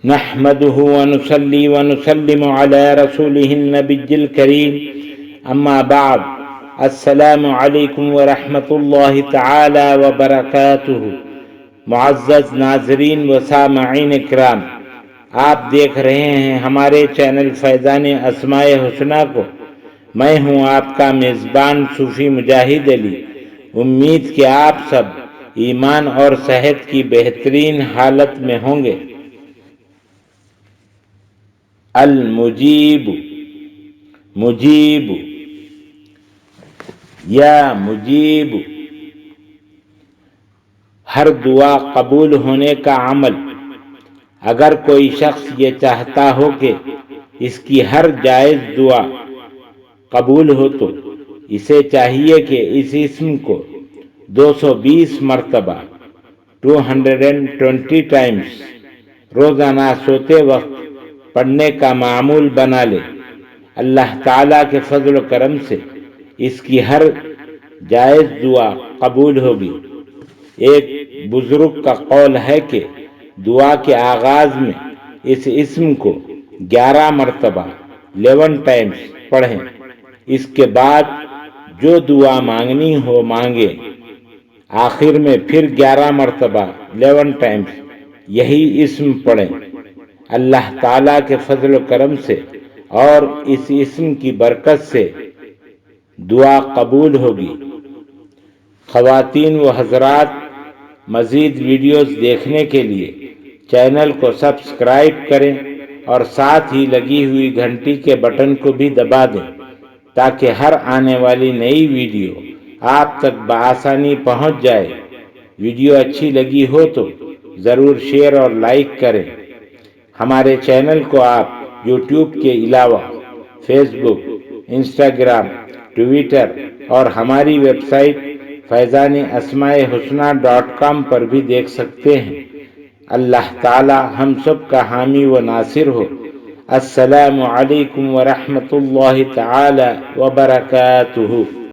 نحمده ونصلي ونسلم على رسوله النبي الكريم اما بعد السلام علیکم ورحمۃ اللہ تعالی وبرکاتہ۔ معزز ناظرین و سامعین کرام، آپ دیکھ رہے ہیں ہمارے چینل فیضان اسماء حسنہ کو۔ میں ہوں آپ کا میزبان صوفی مجاہد علی۔ امید کہ آپ سب ایمان اور صحت کی بہترین حالت میں ہوں گے۔ المجیب، مجیب، یا مجیب، ہر دعا قبول ہونے کا عمل۔ اگر کوئی شخص یہ چاہتا ہو کہ اس کی ہر جائز دعا قبول ہو تو اسے چاہیے کہ اس اسم کو 220 مرتبہ 220 ٹائمز روزانہ سوتے وقت پڑھنے کا معمول بنا لے۔ اللہ تعالیٰ کے فضل و کرم سے اس کی ہر جائز دعا قبول ہوگی۔ ایک بزرگ کا قول ہے کہ دعا کے آغاز میں اس اسم کو 11 مرتبہ 11 ٹائمز پڑھیں۔ اس کے بعد جو دعا مانگنی ہو مانگے۔ آخر میں پھر 11 مرتبہ 11 ٹائمز یہی اسم پڑھیں۔ اللہ تعالیٰ کے فضل و کرم سے اور اس اسم کی برکت سے دعا قبول ہوگی۔ خواتین و حضرات، مزید ویڈیوز دیکھنے کے لیے چینل کو سبسکرائب کریں اور ساتھ ہی لگی ہوئی گھنٹی کے بٹن کو بھی دبا دیں تاکہ ہر آنے والی نئی ویڈیو آپ تک بآسانی پہنچ جائے۔ ویڈیو اچھی لگی ہو تو ضرور شیئر اور لائک کریں۔ ہمارے چینل کو آپ یوٹیوب کے علاوہ فیس بک، انسٹاگرام، ٹویٹر اور ہماری ویب سائٹ فیضان اسماء حسنہ.com پر بھی دیکھ سکتے ہیں۔ اللہ تعالی ہم سب کا حامی و ناصر ہو۔ السلام علیکم ورحمۃ اللہ تعالی وبرکاتہ۔